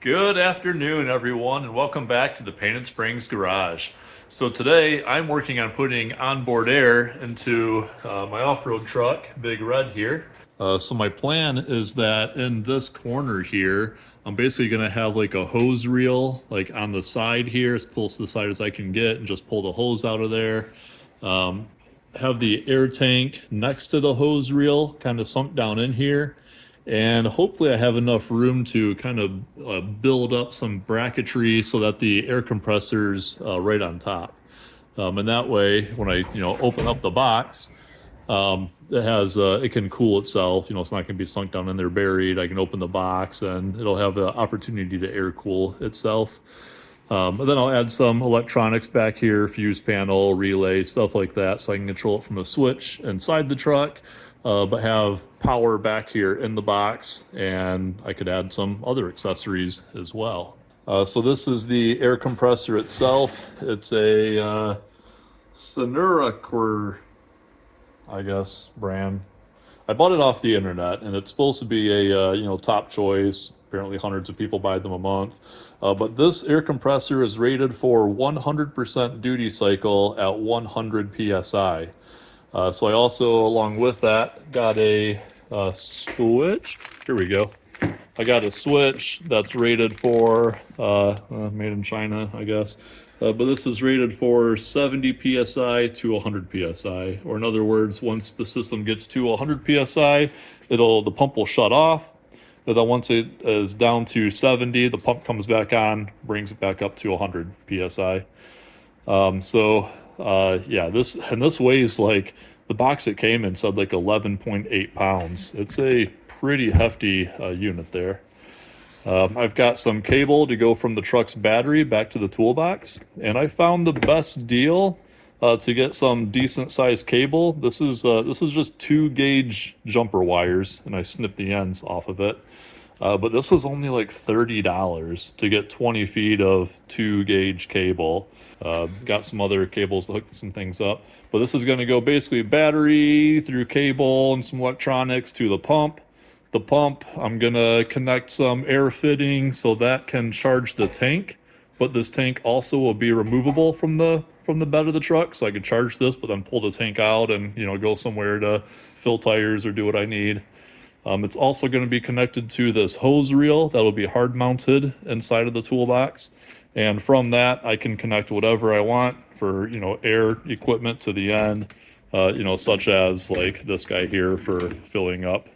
Good afternoon, everyone, and welcome back to the Painted Springs Garage. So today I'm working on putting onboard air into my off-road truck, Big Red here. So my plan is that in this corner here, I'm basically going to have like a hose reel like on the side here, as close to the side as I can get, and just pull the hose out of there. Have the air tank next to the hose reel kind of sunk down in here, and hopefully I have enough room to kind of build up some bracketry so that the air compressor's right on top. And that way, when I open up the box, it has it can cool itself. It's not going to be sunk down in there buried. I can open the box and it'll have the opportunity to air cool itself. And then I'll add some electronics back here, fuse panel, relay, stuff like that, so I can control it from a switch inside the truck, but have power back here in the box, and I could add some other accessories as well. So this is the air compressor itself. It's a Sonora, I guess, brand. I bought it off the internet, and it's supposed to be a top choice. Apparently, hundreds of people buy them a month. But this air compressor is rated for 100% duty cycle at 100 psi. So I also, along with that, got a switch. Here we go. I got a switch that's rated for made in China, I guess. But this is rated for 70 psi to 100 psi, or in other words, once the system gets to 100 psi, the pump will shut off. But then once it is down to 70, the pump comes back on, brings it back up to 100 psi. Yeah, this weighs like, the box it came in said like 11.8 pounds. It's a pretty hefty unit there. I've got some cable to go from the truck's battery back to the toolbox, and I found the best deal to get some decent sized cable. This is just 2-gauge jumper wires, and I snipped the ends off of it. But this was only like $30 to get 20 feet of 2-gauge cable. Got some other cables to hook some things up, but this is going to go basically battery through cable and some electronics to the pump. The pump, I'm gonna connect some air fitting so that can charge the tank, but this tank also will be removable from the bed of the truck, so I could charge this but then pull the tank out and go somewhere to fill tires or do what I need. It's also going to be connected to this hose reel that will be hard mounted inside of the toolbox, and from that I can connect whatever I want for air equipment to the end, such as like this guy here for filling up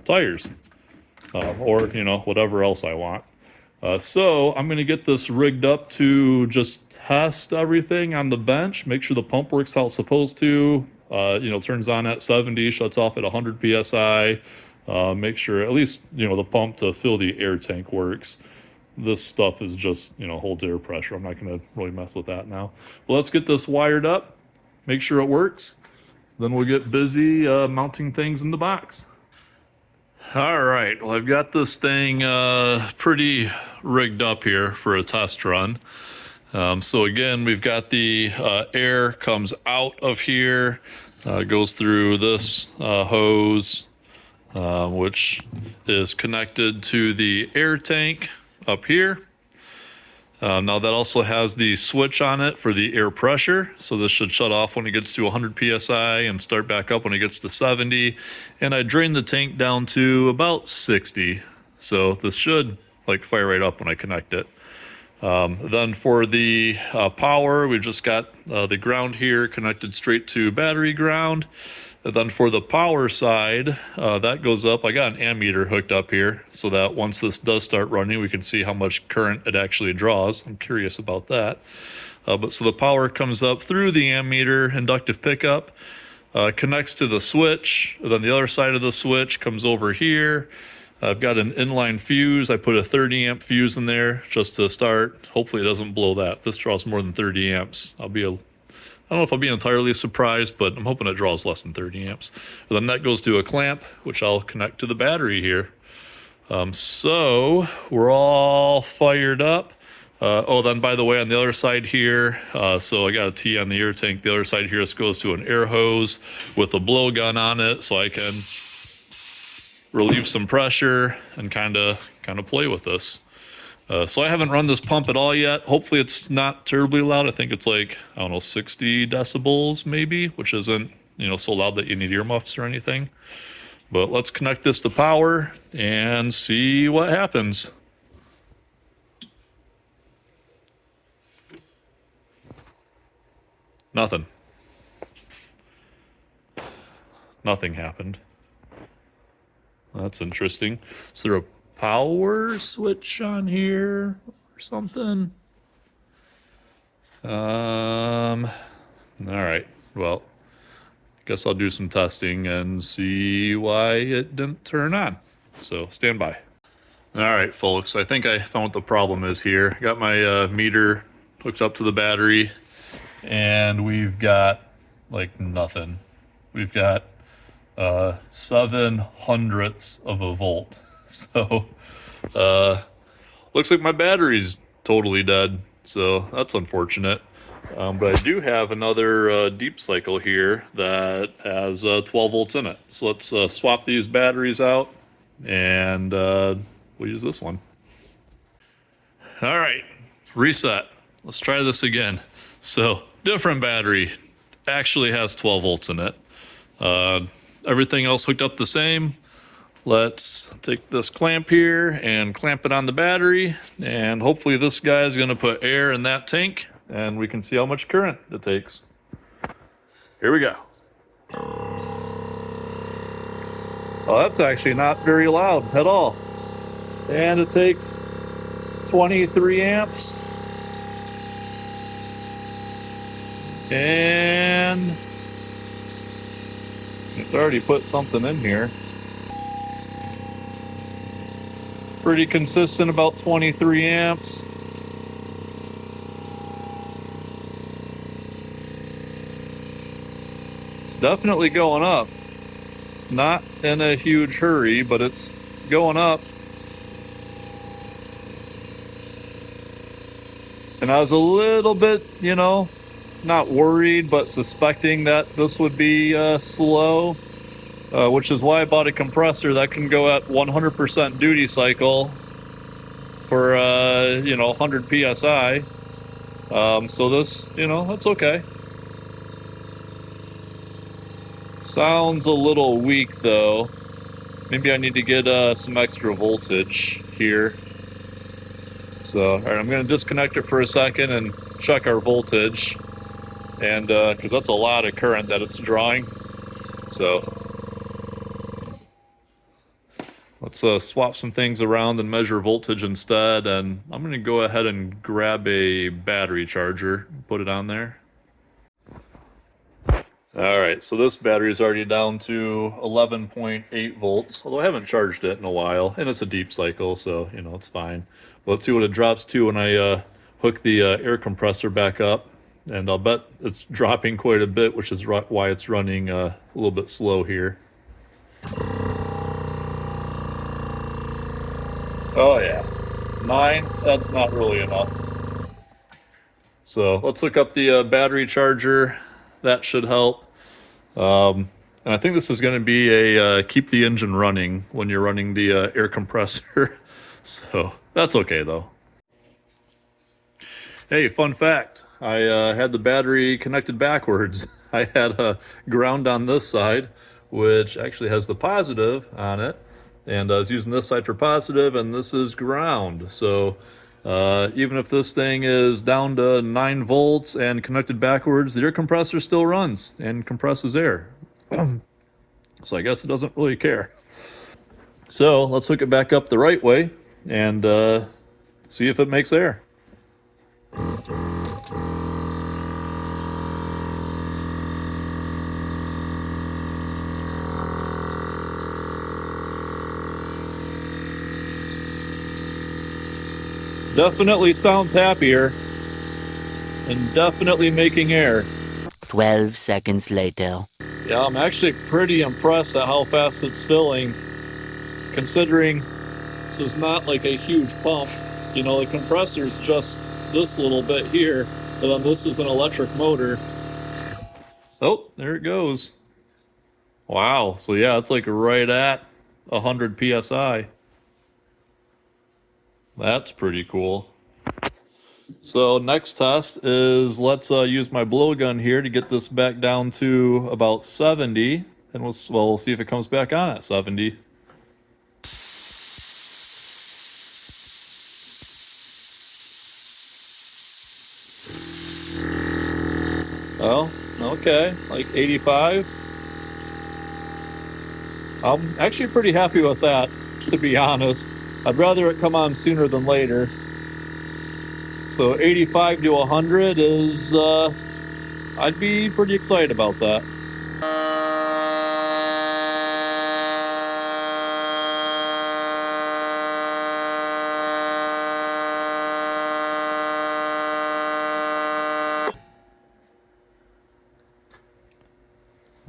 tires, or whatever else I want. So I'm going to get this rigged up to just test everything on the bench, make sure the pump works how it's supposed to, turns on at 70, shuts off at 100 psi, make sure at least the pump to fill the air tank works. This stuff is just holds air pressure. I'm not going to really mess with that now. But let's get this wired up, make sure it works, then we'll get busy mounting things in the box. All right, well, I've got this thing pretty rigged up here for a test run. So again, we've got the air comes out of here, goes through this hose, which is connected to the air tank up here. Now that also has the switch on it for the air pressure, so this should shut off when it gets to 100 psi and start back up when it gets to 70, and I drain the tank down to about 60, so this should like fire right up when I connect it. Then for the power, we've just got the ground here connected straight to battery ground. And then for the power side, that goes up. I got an ammeter hooked up here so that once this does start running, we can see how much current it actually draws. I'm curious about that. But so the power comes up through the ammeter inductive pickup, connects to the switch. Then the other side of the switch comes over here. I've got an inline fuse. I put a 30 amp fuse in there just to start. Hopefully it doesn't blow that. This draws more than 30 amps. I don't know if I'll be entirely surprised, but I'm hoping it draws less than 30 amps. And then that goes to a clamp, which I'll connect to the battery here. So we're all fired up. Then by the way, on the other side here, so I got a T on the air tank. The other side here, this goes to an air hose with a blowgun on it, so I can relieve some pressure and kind of play with this. So I haven't run this pump at all yet. Hopefully it's not terribly loud. I think it's like, I don't know, 60 decibels maybe, which isn't, so loud that you need earmuffs or anything. But let's connect this to power and see what happens. Nothing. Nothing happened. That's interesting. Is there a power switch on here or something? All right. Well, I guess I'll do some testing and see why it didn't turn on. So stand by. All right, folks. I think I found what the problem is here. Got my meter hooked up to the battery, and we've got like nothing. We've got 0.07 of a volt. So looks like my battery's totally dead. So that's unfortunate. But I do have another deep cycle here that has 12 volts in it. So let's swap these batteries out, and we'll use this one. All right, reset. Let's try this again. So different battery, actually has 12 volts in it. Everything else hooked up the same. Let's take this clamp here and clamp it on the battery, and hopefully this guy is going to put air in that tank, and we can see how much current it takes. Here we go. Oh, that's actually not very loud at all. And it takes 23 amps. And it's already put something in here. Pretty consistent, about 23 amps. It's definitely going up. It's not in a huge hurry, but it's going up. And I was a little bit, not worried, but suspecting that this would be slow, which is why I bought a compressor that can go at 100% duty cycle for, 100 PSI. So this, that's okay. Sounds a little weak though. Maybe I need to get some extra voltage here. So, all right, I'm going to disconnect it for a second and check our voltage. And because that's a lot of current that it's drawing. So let's swap some things around and measure voltage instead. And I'm going to go ahead and grab a battery charger and put it on there. All right, so this battery is already down to 11.8 volts, although I haven't charged it in a while, and it's a deep cycle, so, it's fine. But let's see what it drops to when I hook the air compressor back up, and I'll bet it's dropping quite a bit, which is why it's running a little bit slow here. Oh yeah, 9, that's not really enough. So let's hook up the battery charger. That should help. And I think this is going to be a keep the engine running when you're running the air compressor. So that's okay though. Hey, fun fact. I had the battery connected backwards. I had a ground on this side, which actually has the positive on it. And I was using this side for positive, and this is ground. So even if this thing is down to 9 volts and connected backwards, the air compressor still runs and compresses air. So I guess it doesn't really care. So let's hook it back up the right way and see if it makes air. Definitely sounds happier and definitely making air. 12 seconds later. Yeah, I'm actually pretty impressed at how fast it's filling, considering this is not like a huge pump. The compressor's just this little bit here, but then this is an electric motor. Oh, there it goes. Wow, so yeah, it's like right at 100 PSI. That's pretty cool. So next test is let's use my blowgun here to get this back down to about 70, and we'll see if it comes back on at 70. Oh, okay, like 85. I'm actually pretty happy with that, to be honest. I'd rather it come on sooner than later. So 85 to 100 is, I'd be pretty excited about that.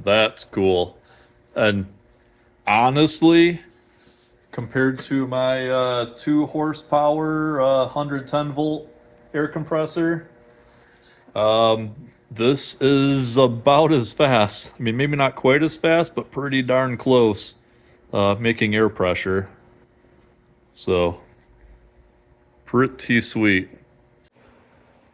That's cool. And honestly, compared to my 2 horsepower, 110 volt air compressor, this is about as fast. I mean, maybe not quite as fast, but pretty darn close, making air pressure. So, pretty sweet.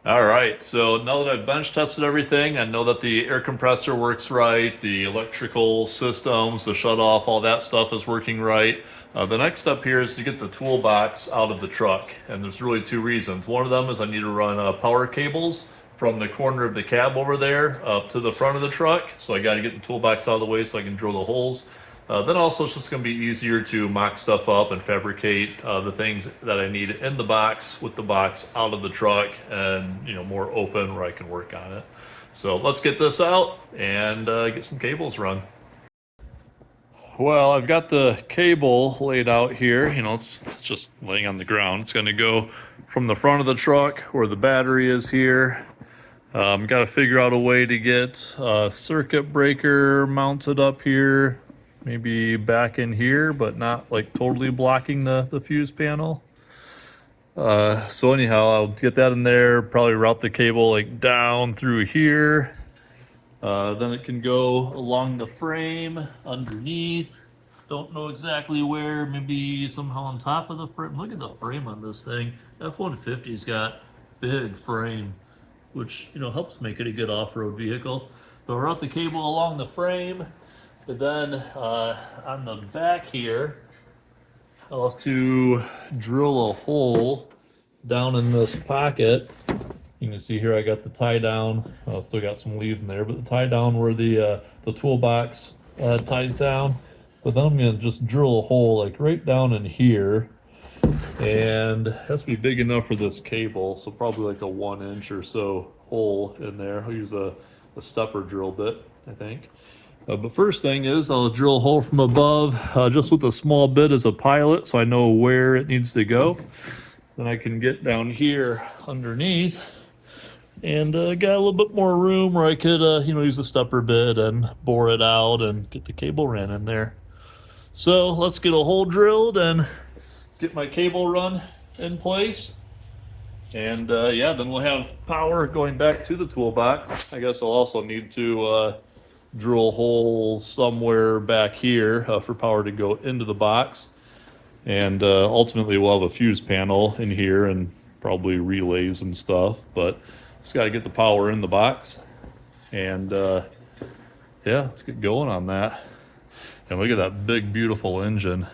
All right, so now that I've bench tested everything, I know that the air compressor works right, the electrical systems, the shut off, all that stuff is working right. The next step here is to get the toolbox out of the truck, and there's really 2 reasons. One of them is I need to run power cables from the corner of the cab over there up to the front of the truck, so I got to get the toolbox out of the way so I can drill the holes. Then also it's just going to be easier to mock stuff up and fabricate the things that I need in the box with the box out of the truck and, more open where I can work on it. So let's get this out and get some cables run. Well, I've got the cable laid out here. It's just laying on the ground. It's going to go from the front of the truck where the battery is here. Got to figure out a way to get a circuit breaker mounted up here. Maybe back in here, but not like totally blocking the fuse panel. So anyhow, I'll get that in there, probably route the cable like down through here. Then it can go along the frame underneath. Don't know exactly where, maybe somehow on top of the frame. Look at the frame on this thing. F-150's got big frame, which, helps make it a good off-road vehicle. But route the cable along the frame. But then on the back here, I'll have to drill a hole down in this pocket. You can see here I got the tie down. I still got some leaves in there, but the tie down where the toolbox ties down. But then I'm gonna just drill a hole like right down in here, and it has to be big enough for this cable. So probably like a 1-inch or so hole in there. I'll use a stepper drill bit, I think. But first thing is I'll drill a hole from above, just with a small bit as a pilot so I know where it needs to go. Then I can get down here underneath and got a little bit more room where I could, use the stepper bit and bore it out and get the cable ran in there. So let's get a hole drilled and get my cable run in place. And then we'll have power going back to the toolbox. I guess I'll also need to drill a hole somewhere back here for power to go into the box. And ultimately we'll have a fuse panel in here and probably relays and stuff, but just got to get the power in the box. And let's get going on that. And look at that big, beautiful engine.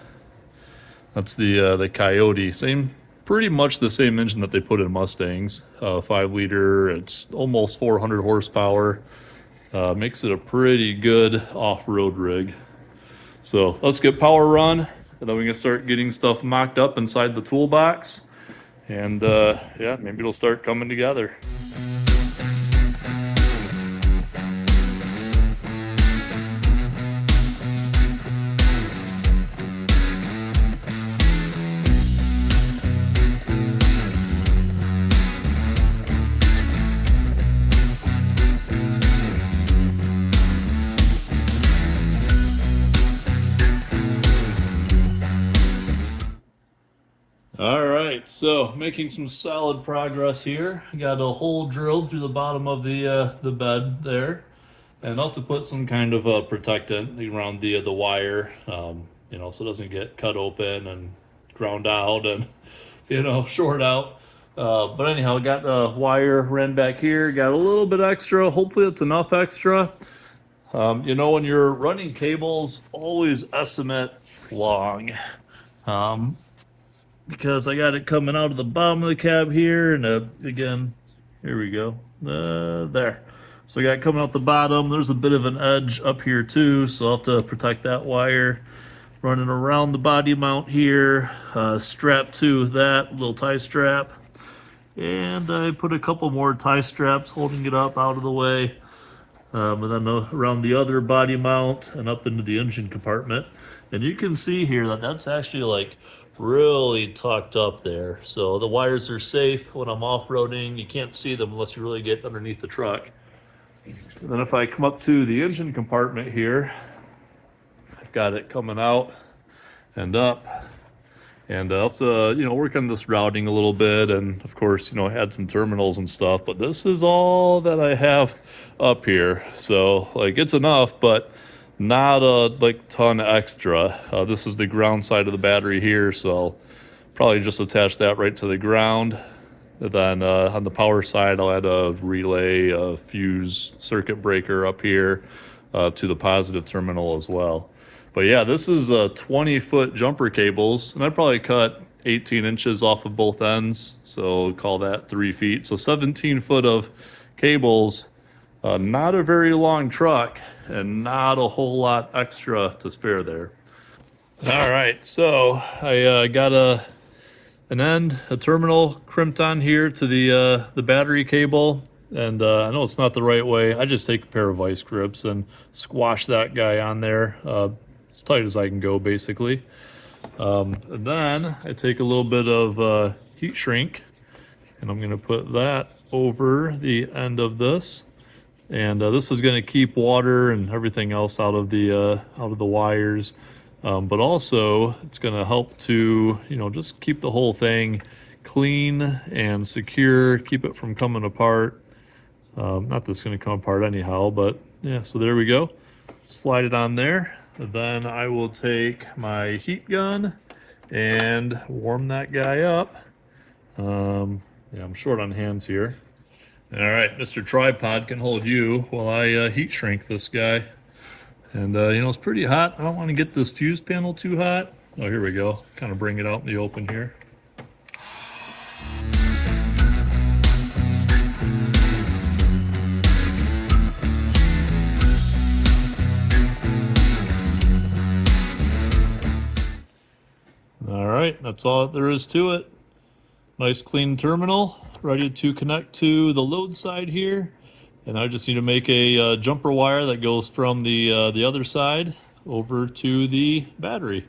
That's the Coyote. Pretty much the same engine that they put in Mustangs. 5-liter, it's almost 400 horsepower. Makes it a pretty good off-road rig. So let's get power run, and then we can start getting stuff mocked up inside the toolbox. And maybe it'll start coming together. All right, so making some solid progress here. Got a hole drilled through the bottom of the bed there, and I'll have to put some kind of a protectant around the wire, so it doesn't get cut open and ground out. And short out. But anyhow, got the wire ran back here, got a little bit extra. Hopefully that's enough extra. When you're running cables, always estimate long. Because I got it coming out of the bottom of the cab here, and again, here we go, there. So I got it coming out the bottom. There's a bit of an edge up here too, so I'll have to protect that wire. Running around the body mount here, strapped to that little tie strap, and I put a couple more tie straps holding it up out of the way. And then around the other body mount and up into the engine compartment. And you can see here that that's actually like really tucked up there. So the wires are safe when I'm off-roading. You can't see them unless you really get underneath the truck. And then if I come up to the engine compartment here, I've got it coming out and up. And I'll have to, work on this routing a little bit, and of course, add some terminals and stuff. But this is all that I have up here. So, it's enough, but not a ton extra. This is the ground side of the battery here, so I'll probably just attach that right to the ground. And then on the power side, I'll add a relay, a fuse, circuit breaker up here to the positive terminal as well. But yeah, this is 20-foot jumper cables, and I probably cut 18 inches off of both ends, so call that 3 feet. So 17 foot of cables, not a very long truck, and not a whole lot extra to spare there. All right, so I got an end, a terminal crimped on here to the battery cable. And I know it's not the right way. I just take a pair of vice grips and squash that guy on there. As tight as I can go, basically. And then I take a little bit of heat shrink, and I'm going to put that over the end of this. And this is going to keep water and everything else out of the wires. But also, it's going to help to, just keep the whole thing clean and secure, keep it from coming apart. Not that it's going to come apart anyhow, but yeah, so there we go. Slide it on there. Then I will take my heat gun and warm that guy up. Yeah, I'm short on hands here. All right, Mr. Tripod can hold you while I heat shrink this guy. And, it's pretty hot. I don't want to get this fuse panel too hot. Oh, here we go. Kind of bring it out in the open here. All right, that's all there is to it. Nice clean terminal, ready to connect to the load side here. And I just need to make a jumper wire that goes from the other side over to the battery.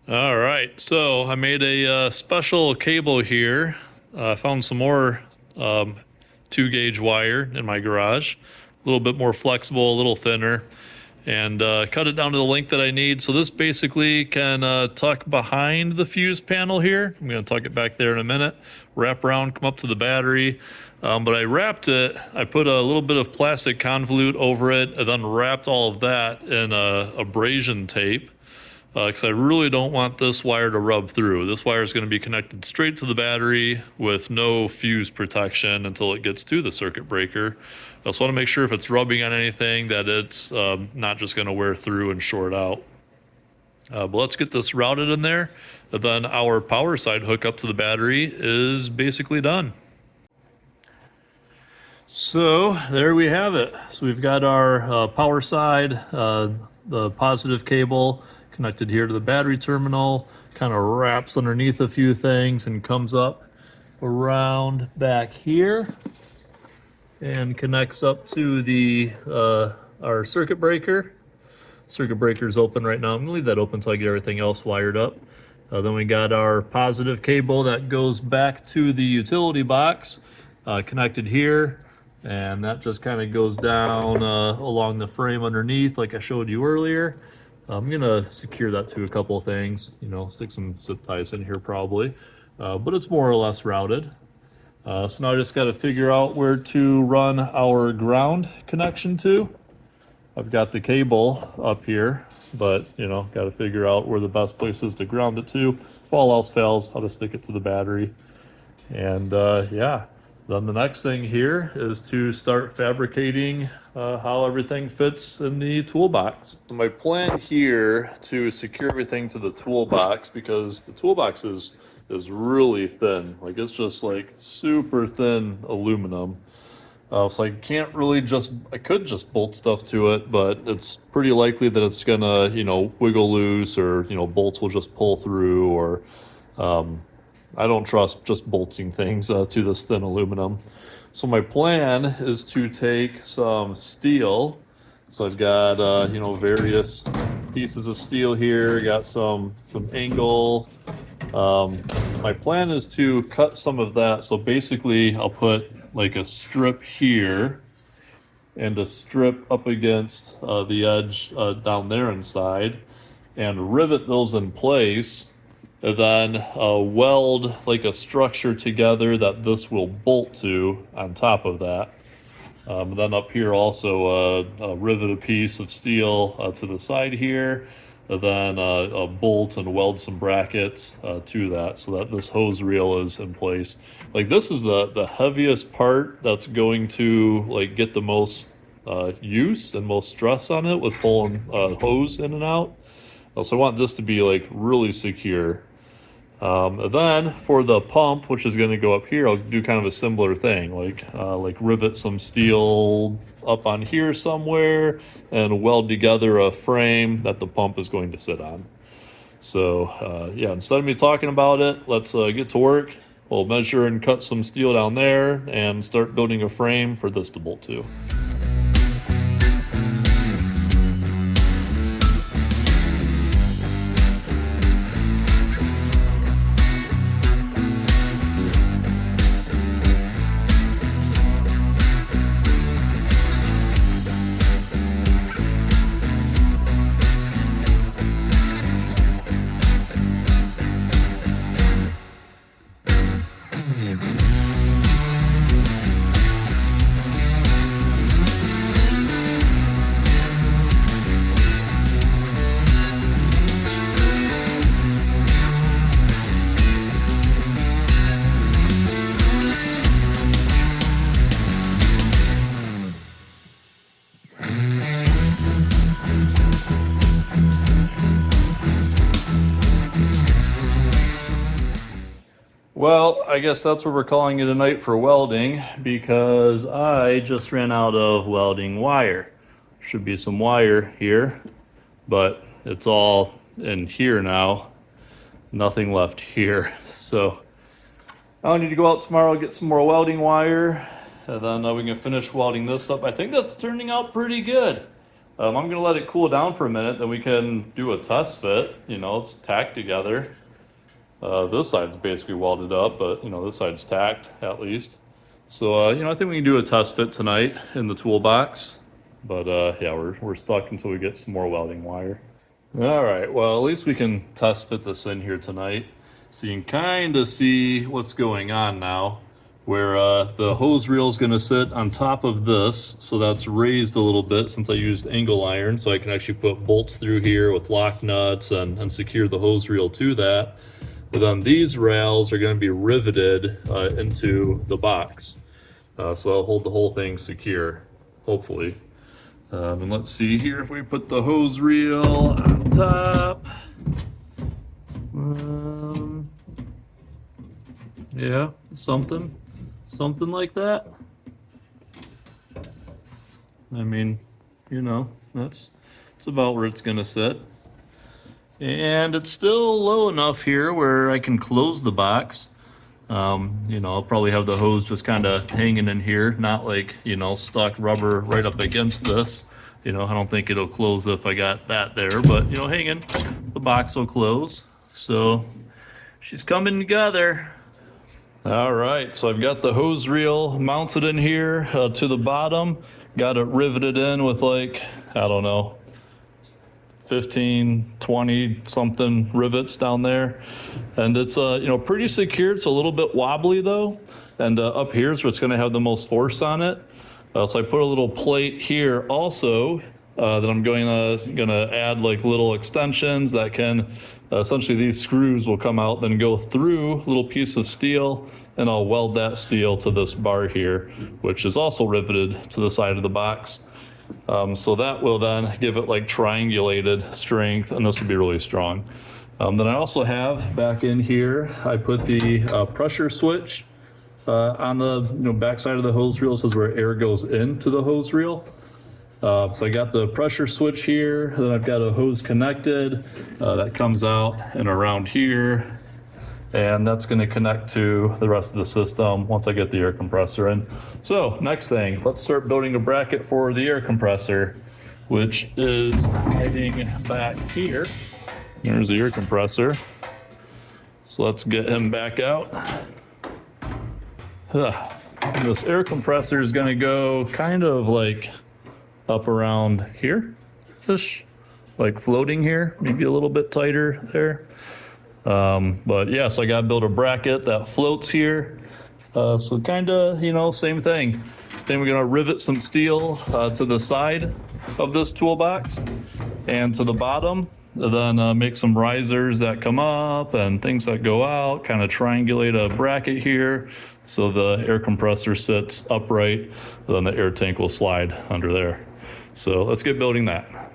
All right, so I made a special cable here. I found some more 2-gauge wire in my garage, a little bit more flexible, a little thinner, and cut it down to the length that I need. So this basically can tuck behind the fuse panel here. I'm going to tuck it back there in a minute, wrap around, come up to the battery. But I wrapped it, I put a little bit of plastic convolute over it, and then wrapped all of that in abrasion tape, because I really don't want this wire to rub through. This wire is going to be connected straight to the battery with no fuse protection until it gets to the circuit breaker. I also want to make sure if it's rubbing on anything that it's not just going to wear through and short out. But let's get this routed in there, and then our power side hookup to the battery is basically done. So there we have it. So we've got our power side, the positive cable connected here to the battery terminal, kind of wraps underneath a few things and comes up around back here and connects up to the our circuit breaker. Circuit breaker is open right now. I'm gonna leave that open until I get everything else wired up. Then we got our positive cable that goes back to the utility box, connected here. And that just kind of goes down along the frame underneath like I showed you earlier. I'm going to secure that to a couple of things, stick some zip ties in here probably, but it's more or less routed. So now I just got to figure out where to run our ground connection to. I've got the cable up here, but got to figure out where the best place is to ground it to. if all else fails, I'll just stick it to the battery. And yeah, then the next thing here is to start fabricating how everything fits in the toolbox. So my plan here to secure everything to the toolbox, because the toolbox is really thin, like it's just like super thin aluminum. So I can't really I could just bolt stuff to it, but it's pretty likely that it's gonna, wiggle loose, or, bolts will just pull through, or I don't trust just bolting things to this thin aluminum. So my plan is to take some steel. So I've got, various pieces of steel here, got some angle. My plan is to cut some of that. So basically I'll put like a strip here and a strip up against the edge down there inside, and rivet those in place, and then weld like a structure together that this will bolt to on top of that. Then up here also rivet a piece of steel to the side here, and then bolt and weld some brackets to that, so that this hose reel is in place. Like this is the heaviest part that's going to like get the most use and most stress on it with pulling hose in and out. So I want this to be like really secure. Then for the pump, which is going to go up here, I'll do kind of a similar thing, like rivet some steel up on here somewhere and weld together a frame that the pump is going to sit on. So yeah, instead of me talking about it, let's get to work. We'll measure and cut some steel down there and start building a frame for this to bolt to. Well, I guess that's what we're calling it a night for welding, because I just ran out of welding wire. Should be some wire here, but it's all in here now. Nothing left here. So I'll need to go out tomorrow, get some more welding wire, and then we can finish welding this up. I think that's turning out pretty good. I'm gonna let it cool down for a minute, then we can do a test fit. It's tacked together. This side's basically welded up, but this side's tacked at least. So I think we can do a test fit tonight in the toolbox. But yeah, we're stuck until we get some more welding wire. All right, well, at least we can test fit this in here tonight, so you can kind of see what's going on now. Where the hose reel is going to sit on top of this, so that's raised a little bit since I used angle iron, so I can actually put bolts through here with lock nuts and secure the hose reel to that. But then these rails are going to be riveted into the box. So I'll hold the whole thing secure, hopefully. And let's see here if we put the hose reel on top. Yeah, something like that. I mean, that's about where it's going to sit. And it's still low enough here where I can close the box. I'll probably have the hose just kind of hanging in here, not like, stuck rubber right up against this. I don't think it'll close if I got that there, but, hanging, the box will close. So she's coming together. All right, so I've got the hose reel mounted in here to the bottom. Got it riveted in with like, I don't know, 15, 20 something rivets down there. And it's, pretty secure. It's a little bit wobbly though. And up here is where it's gonna have the most force on it. So I put a little plate here also that I'm gonna add like little extensions that can Essentially these screws will come out, then go through a little piece of steel, and I'll weld that steel to this bar here, which is also riveted to the side of the box. So that will then give it like triangulated strength, and this will be really strong. Then I also have back in here, I put the pressure switch on the back side of the hose reel. This is where air goes into the hose reel. So I got the pressure switch here, then I've got a hose connected that comes out and around here, and that's going to connect to the rest of the system once I get the air compressor in. So next thing, let's start building a bracket for the air compressor, which is hiding back here. There's the air compressor. So let's get him back out. This air compressor is going to go kind of like up around here-ish, like floating here, maybe a little bit tighter there. But yeah, so I got to build a bracket that floats here. So kind of, same thing. Then we're going to rivet some steel to the side of this toolbox and to the bottom. Then make some risers that come up and things that go out, kind of triangulate a bracket here so the air compressor sits upright, then the air tank will slide under there. So let's get building that.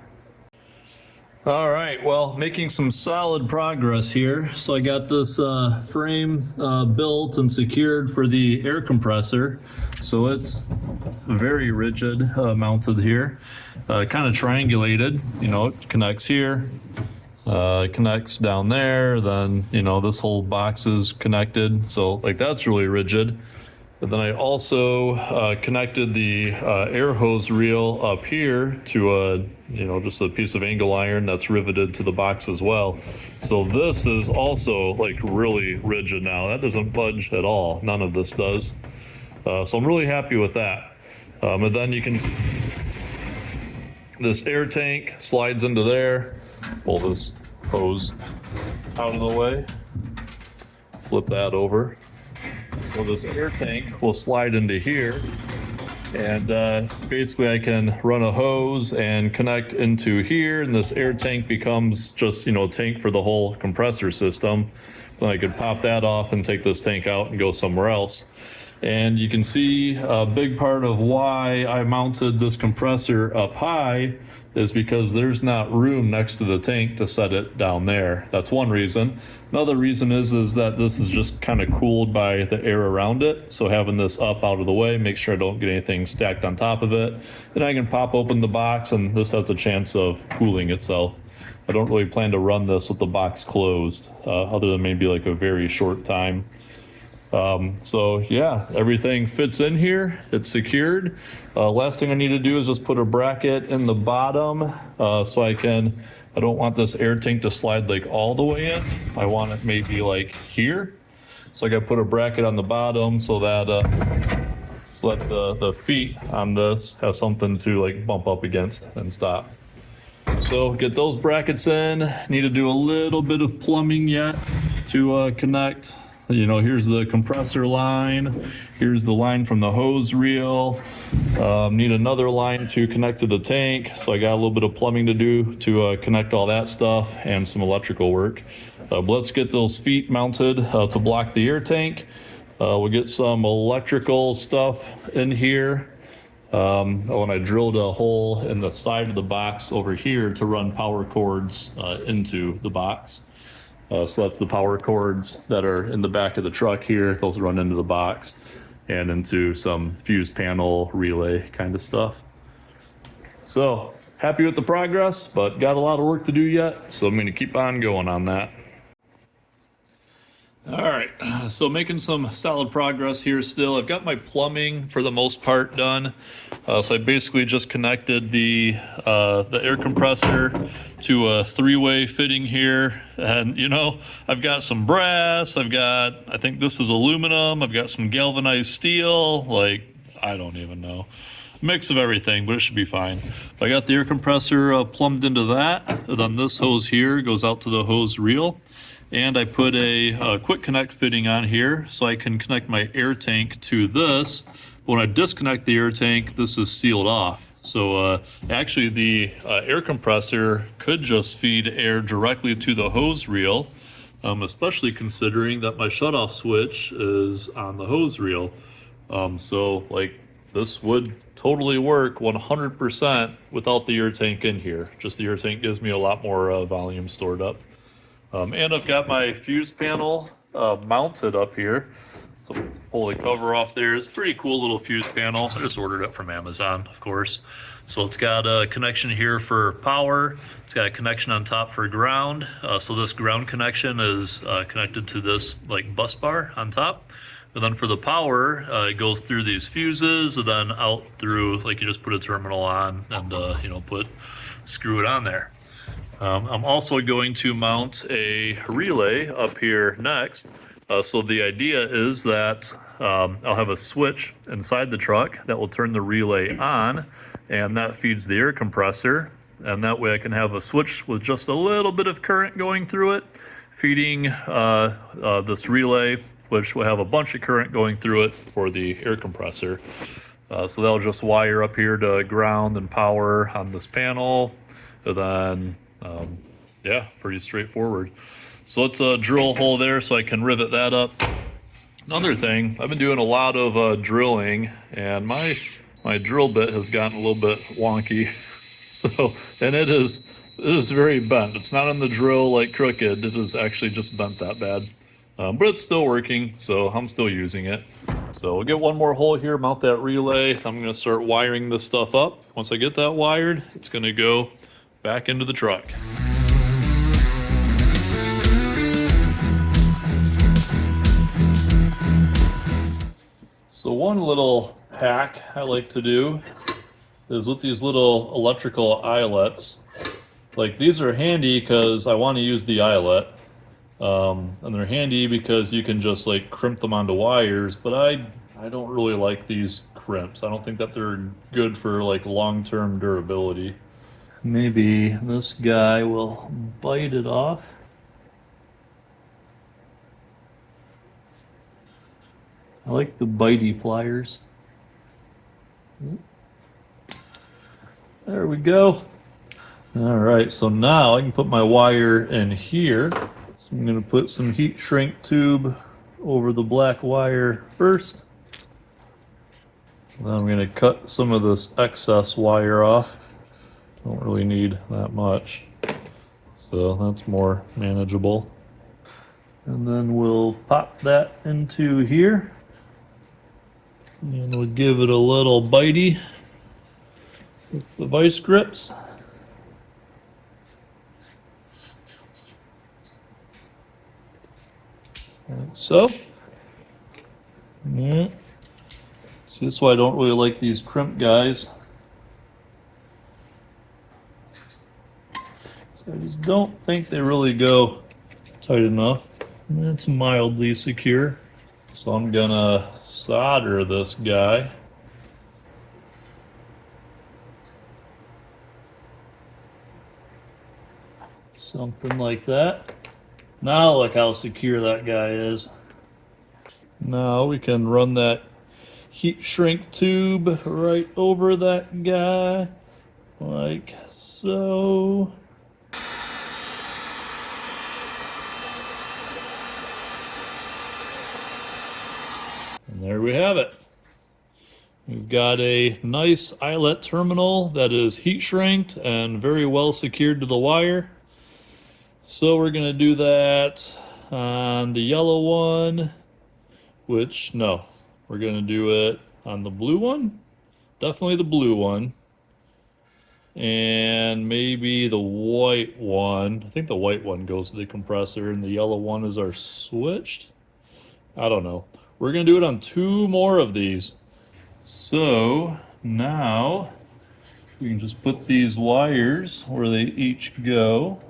All right, well, making some solid progress here. So I got this frame built and secured for the air compressor. So it's very rigid mounted here, kind of triangulated, it connects here, it connects down there, then, this whole box is connected. So like that's really rigid. But then I also connected the air hose reel up here to just a piece of angle iron that's riveted to the box as well. So this is also like really rigid now. That doesn't budge at all. None of this does. So I'm really happy with that. And then you can see this air tank slides into there. Pull this hose out of the way. Flip that over. So this air tank will slide into here, and basically I can run a hose and connect into here, and this air tank becomes just, a tank for the whole compressor system. Then I could pop that off and take this tank out and go somewhere else. And you can see a big part of why I mounted this compressor up high is because there's not room next to the tank to set it down there. That's one reason. Another reason is that this is just kind of cooled by the air around it. So having this up out of the way, make sure I don't get anything stacked on top of it. Then I can pop open the box and this has the chance of cooling itself. I don't really plan to run this with the box closed, other than maybe like a very short time. So yeah, everything fits in here. It's secured. Last thing I need to do is just put a bracket in the bottom, so I don't want this air tank to slide like all the way in. I want it maybe like here. So I got to put a bracket on the bottom so that the feet on this have something to like bump up against and stop. So get those brackets in. Need to do a little bit of plumbing yet to connect. Here's the compressor line. Here's the line from the hose reel. Need another line to connect to the tank. So I got a little bit of plumbing to do to connect all that stuff and some electrical work. But let's get those feet mounted to block the air tank. We'll get some electrical stuff in here. When I drilled a hole in the side of the box over here to run power cords into the box. So that's the power cords that are in the back of the truck here. Those run into the box and into some fuse panel relay kind of stuff. So happy with the progress, but got a lot of work to do yet. So I'm going to keep on going on that. All right, so making some solid progress here still. I've got my plumbing for the most part done. So I basically just connected the air compressor to a three-way fitting here. And I've got some brass, I think this is aluminum, I've got some galvanized steel, like, I don't even know. Mix of everything, but it should be fine. I got the air compressor plumbed into that. And then this hose here goes out to the hose reel. And I put a quick connect fitting on here so I can connect my air tank to this. But when I disconnect the air tank, this is sealed off. So actually the air compressor could just feed air directly to the hose reel, especially considering that my shutoff switch is on the hose reel. So like this would totally work 100% without the air tank in here. Just the air tank gives me a lot more volume stored up. And I've got my fuse panel mounted up here. So pull the cover off there. It's a pretty cool little fuse panel. I just ordered it from Amazon, of course. So it's got a connection here for power. It's got a connection on top for ground. So this ground connection is connected to this like bus bar on top. And then for the power, it goes through these fuses and then out through, like you just put a terminal on and, you know, screw it on there. I'm also going to mount a relay up here next. So the idea is that I'll have a switch inside the truck that will turn the relay on, and that feeds the air compressor. And that way I can have a switch with just a little bit of current going through it, feeding this relay, which will have a bunch of current going through it for the air compressor. So that'll just wire up here to ground and power on this panel. And then, yeah, pretty straightforward. So let's drill a hole there so I can rivet that up. Another thing, I've been doing a lot of drilling, and my drill bit has gotten a little bit wonky. So, and it is very bent. It's not on the drill like crooked. It is actually just bent that bad. But it's still working, so I'm still using it. So we'll get one more hole here, mount that relay. I'm gonna start wiring this stuff up. Once I get that wired, it's gonna go back into the truck. So one little hack I like to do is with these little electrical eyelets. Like these are handy because I want to use the eyelet. And they're handy because you can just like crimp them onto wires, but I don't really like these crimps. I don't think that they're good for like long-term durability. Maybe this guy will bite it off. I like the bitey pliers. There we go. All right, so now I can put my wire in here. So I'm going to put some heat shrink tube over the black wire first. Then I'm going to cut some of this excess wire off. Don't really need that much, so that's more manageable. And then we'll pop that into here. And we'll give it a little bitey with the vice grips. Like so. Yeah. See, that's why I don't really like these crimp guys. So I just don't think they really go tight enough. It's mildly secure. So I'm gonna solder this guy. Something like that. Now look how secure that guy is. Now we can run that heat shrink tube right over that guy, like so. And there we have it. We've got a nice eyelet terminal that is heat shrinked and very well secured to the wire. So we're gonna do that on the yellow one, which no, we're gonna do it on the blue one, definitely the blue one, and maybe the white one. I think the white one goes to the compressor and the yellow one is our switched. I don't know. We're gonna do it on 2 more of these. So now we can just put these wires where they each go.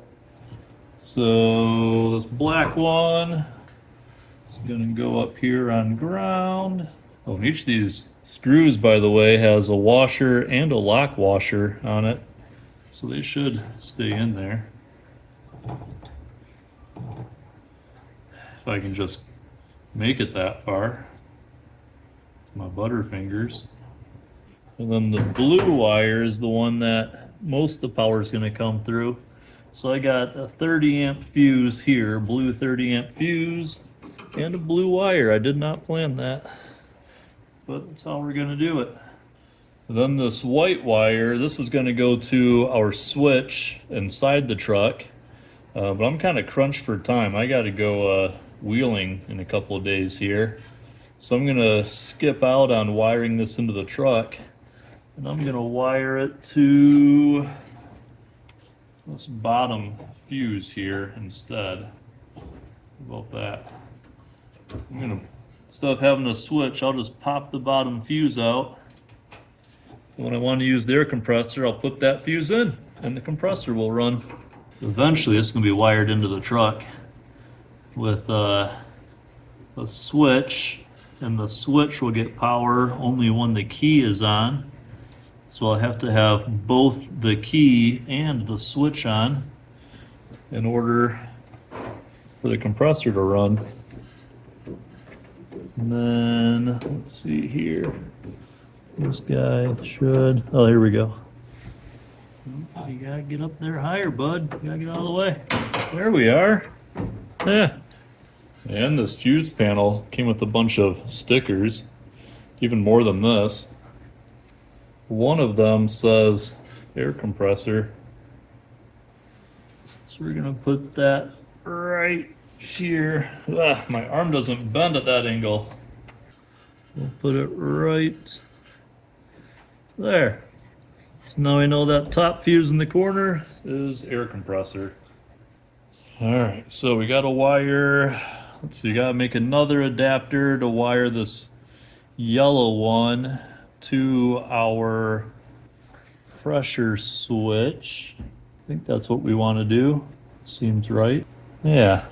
So this black one is gonna go up here on ground. Oh, and each of these screws, by the way, has a washer and a lock washer on it. So they should stay in there. If I can just make it that far. My butter fingers. And then the blue wire is the one that most of the power is going to come through. So I got a 30 amp fuse here, blue 30 amp fuse, and a blue wire. I did not plan that, but that's how we're going to do it. Then this white wire, this is going to go to our switch inside the truck. But I'm kind of crunched for time. I got to go wheeling in a couple of days here. So I'm going to skip out on wiring this into the truck. And I'm going to wire it to this bottom fuse here instead. How about that? So I'm going to, instead of having a switch, I'll just pop the bottom fuse out. When I want to use the air compressor, I'll put that fuse in and the compressor will run. Eventually it's going to be wired into the truck with a switch, and the switch will get power only when the key is on. So I'll have to have both the key and the switch on in order for the compressor to run. And then let's see here. This guy should, oh, here we go. You gotta get up there higher, bud. You gotta get out of the way. There we are. Yeah. And this fuse panel came with a bunch of stickers, even more than this. One of them says air compressor. So we're gonna put that right here. My arm doesn't bend at that angle. We'll put it right there. So now we know that top fuse in the corner is air compressor. All right, so we got a wire. Let's see, you gotta make another adapter to wire this yellow one to our pressure switch. I think that's what we want to do. Seems right. Yeah,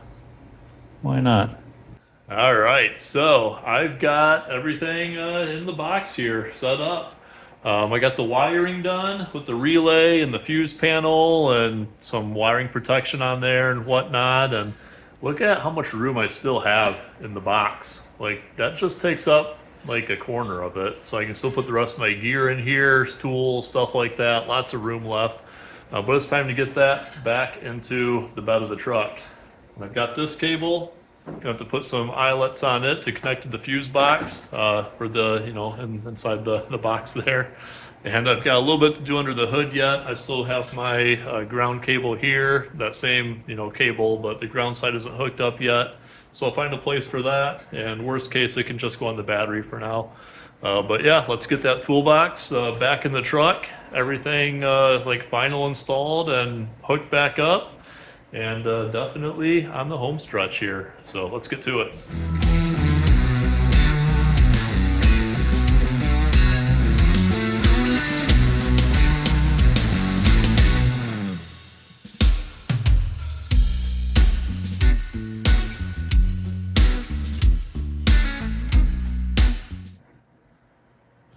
why not? All right, so I've got everything in the box here set up. I got the wiring done with the relay and the fuse panel and some wiring protection on there and whatnot. And look at how much room I still have in the box. Like, that just takes up like a corner of it. So I can still put the rest of my gear in here, tools, stuff like that. Lots of room left. But it's time to get that back into the bed of the truck. And I've got this cable. Gonna have to put some eyelets on it to connect to the fuse box for the, inside the box there. And I've got a little bit to do under the hood yet. I still have my ground cable here, that same, cable, but the ground side isn't hooked up yet. So I'll find a place for that. And worst case, it can just go on the battery for now. But yeah, let's get that toolbox back in the truck. Everything like final installed and hooked back up. And definitely on the home stretch here. So let's get to it.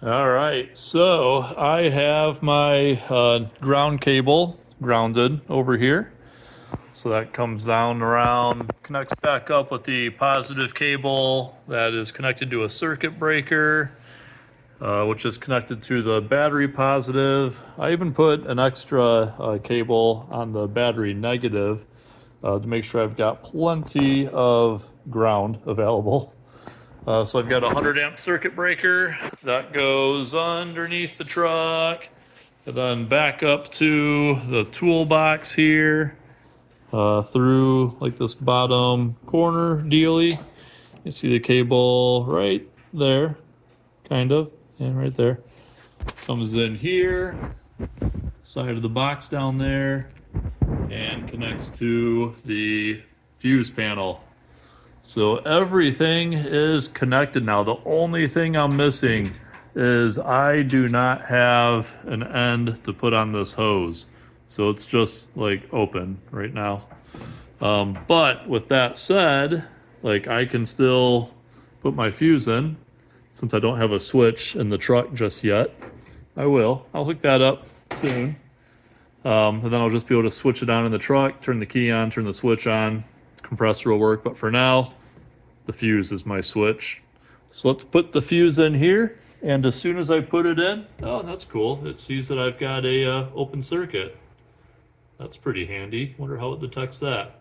All right, so I have my ground cable grounded over here. So that comes down around, connects back up with the positive cable that is connected to a circuit breaker, which is connected to the battery positive. I even put an extra cable on the battery negative to make sure I've got plenty of ground available. So I've got a 100 amp circuit breaker that goes underneath the truck and then back up to the toolbox here. Through like this bottom corner dealy. You see the cable right there, kind of, and right there. Comes in here, side of the box down there, and connects to the fuse panel. So everything is connected now. The only thing I'm missing is I do not have an end to put on this hose. So it's just like open right now. But with that said, like I can still put my fuse in since I don't have a switch in the truck just yet. I will. I'll hook that up soon. And then I'll just be able to switch it on in the truck, turn the key on, turn the switch on. Compressor will work. But for now, the fuse is my switch. So let's put the fuse in here And as soon as I put it in, oh, that's cool. It sees that I've got a open circuit. That's pretty handy. Wonder how it detects that.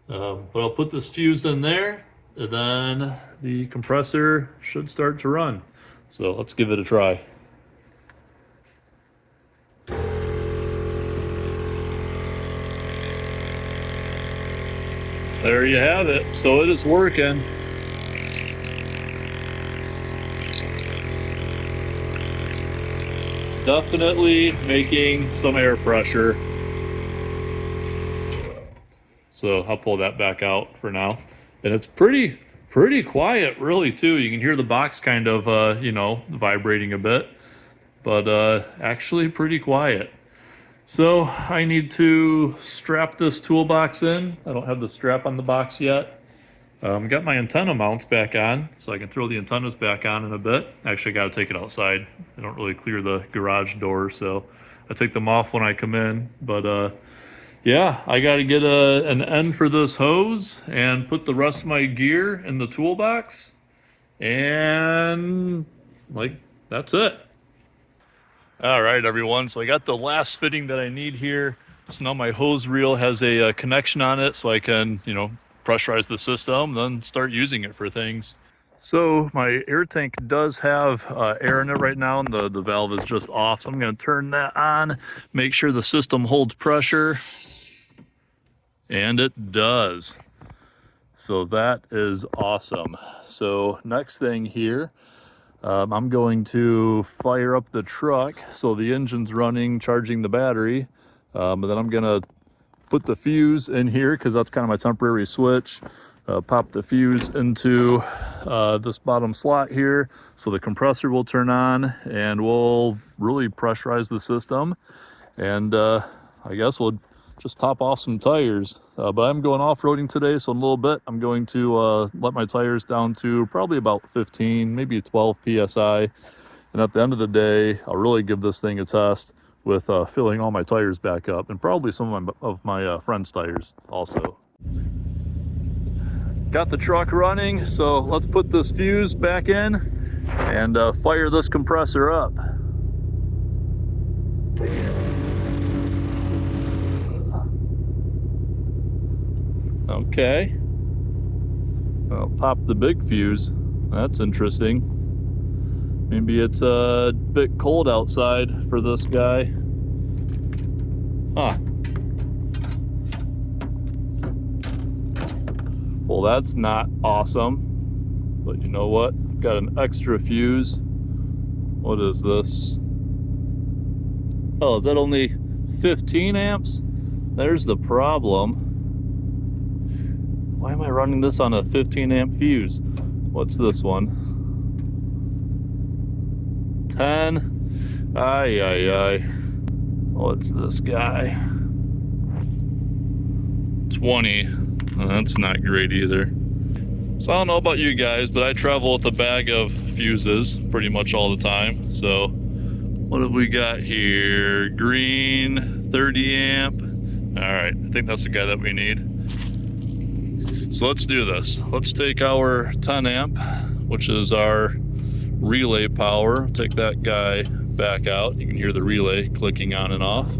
But I'll put this fuse in there, and then the compressor should start to run. So let's give it a try. There you have it. So it is working. Definitely making some air pressure. So I'll pull that back out for now. And it's pretty quiet really too. You can hear the box kind of, vibrating a bit, but actually pretty quiet. So I need to strap this toolbox in. I don't have the strap on the box yet. Got my antenna mounts back on, so I can throw the antennas back on in a bit. Actually, I got to take it outside. I don't really clear the garage door, so I take them off when I come in. But yeah, I got to get an end for this hose and put the rest of my gear in the toolbox. And that's it. All right, everyone. So I got the last fitting that I need here. So now my hose reel has a connection on it, so I can, pressurize the system, then start using it for things. So my air tank does have air in it right now, and the valve is just off. So I'm going to turn that on, make sure the system holds pressure, and it does. So that is awesome. So next thing here, I'm going to fire up the truck so the engine's running, charging the battery, and then I'm going to put the fuse in here because that's kind of my temporary switch. Pop the fuse into this bottom slot here so the compressor will turn on and we'll really pressurize the system. And I guess we'll just top off some tires. But I'm going off-roading today, so in a little bit I'm going to let my tires down to probably about 15, maybe 12 PSI. And at the end of the day, I'll really give this thing a test with filling all my tires back up, and probably some of my friends' tires also. Got the truck running, so let's put this fuse back in and fire this compressor up. Okay. I'll pop the big fuse. That's interesting. Maybe it's a bit cold outside for this guy. Huh. Well, that's not awesome. But you know what? Got an extra fuse. What is this? Oh, is that only 15 amps? There's the problem. Why am I running this on a 15 amp fuse? What's this one? 10. Aye. What's this guy? 20. That's not great either. So I don't know about you guys, but I travel with a bag of fuses pretty much all the time. So what have we got here? Green, 30 amp. All right, I think that's the guy that we need. So let's do this. Let's take our 10 amp, which is our relay power. Take that guy back out. You can hear the relay clicking on and off. I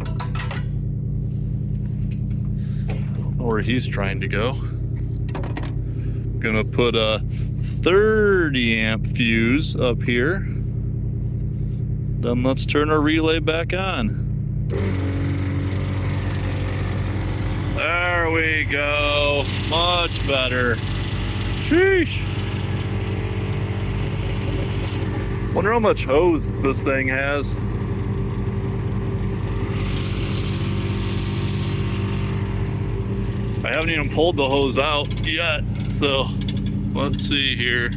don't know where he's trying to go. Gonna put a 30 amp fuse up here. Then let's turn our relay back on. There we go. Much better. Sheesh. Wonder how much hose this thing has. I haven't even pulled the hose out yet, so let's see here.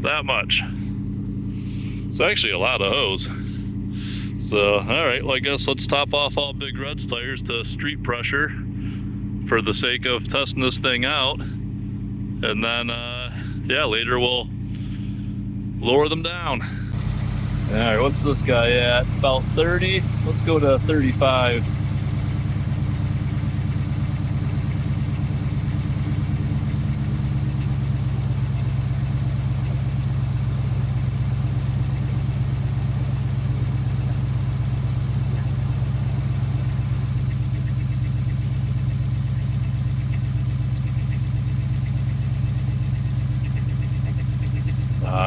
That much. It's actually a lot of hose. So, all right, well, I guess let's top off all Big Red's tires to street pressure for the sake of testing this thing out. And then, yeah, later we'll lower them down. All right, what's this guy at? About 30? Let's go to 35.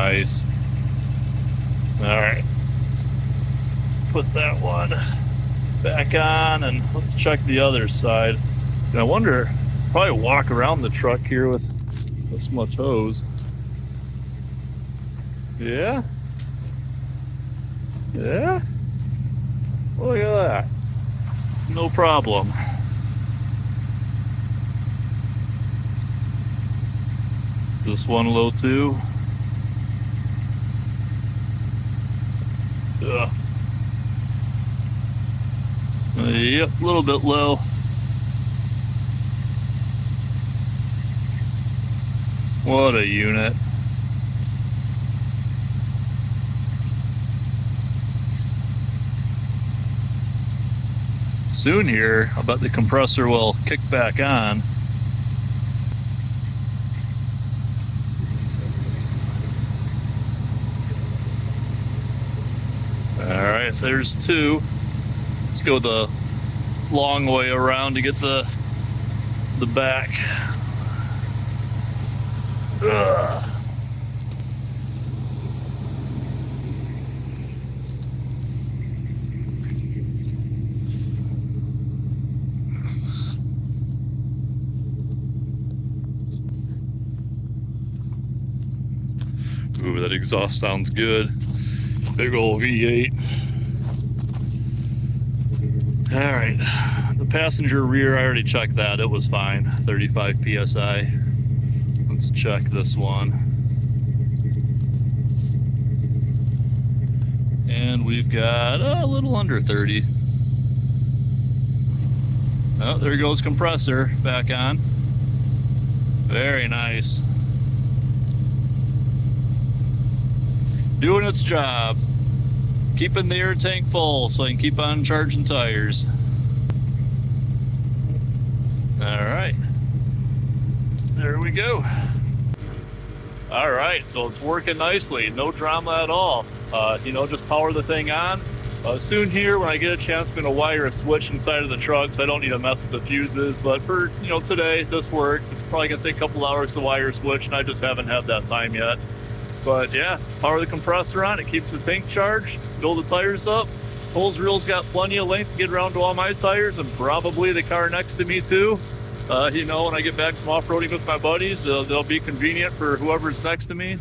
nice. All right, put that one back on and let's check the other side. And I wonder, probably walk around the truck here with this much hose. Yeah? Yeah? Look at that. No problem. This one low too. Ugh. Yep, a little bit low. What a unit. Soon here, I bet the compressor will kick back on. All right, there's two. Let's go the long way around to get the back. Ugh. Ooh, that exhaust sounds good. Big old V8. All right, the passenger rear, I already checked that. It was fine, 35 PSI. Let's check this one. And we've got a little under 30. Oh, there goes compressor back on. Very nice. Doing its job. Keeping the air tank full so I can keep on charging tires. All right. There we go. All right, so it's working nicely. No drama at all. You know, just power the thing on. Soon here, when I get a chance, I'm gonna wire a switch inside of the truck, so I don't need to mess with the fuses. But for, you know, today, this works. It's probably gonna take a couple hours to wire a switch, and I just haven't had that time yet. But yeah, power the compressor on, it keeps the tank charged, fill the tires up. Hose reel's got plenty of length to get around to all my tires and probably the car next to me too. You know, when I get back from off-roading with my buddies, they'll be convenient for whoever's next to me.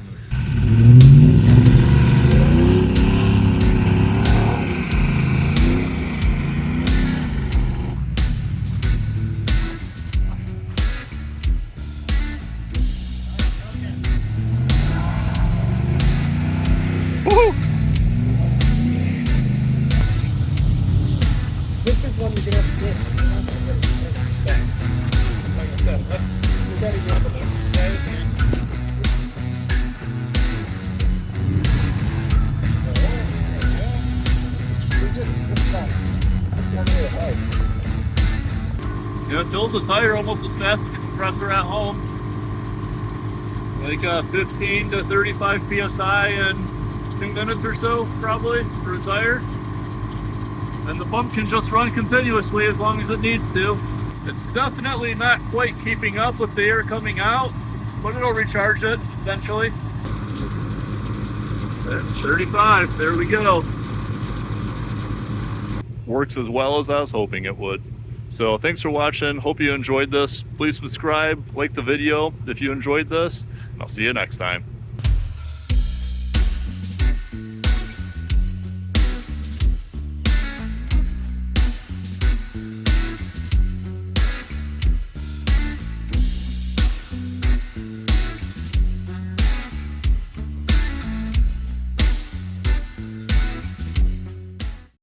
Woohoo! This is one you're gonna have to get. Like I said, we gotta get the Yeah, it fills the tire almost as fast as a compressor at home. Like 15 to 35 PSI in 2 minutes or so, probably, for a tire. And the pump can just run continuously as long as it needs to. It's definitely not quite keeping up with the air coming out, but it'll recharge it eventually. At 35, there we go. Works as well as I was hoping it would. So thanks for watching. Hope you enjoyed this. Please subscribe, like the video if you enjoyed this, and I'll see you next time.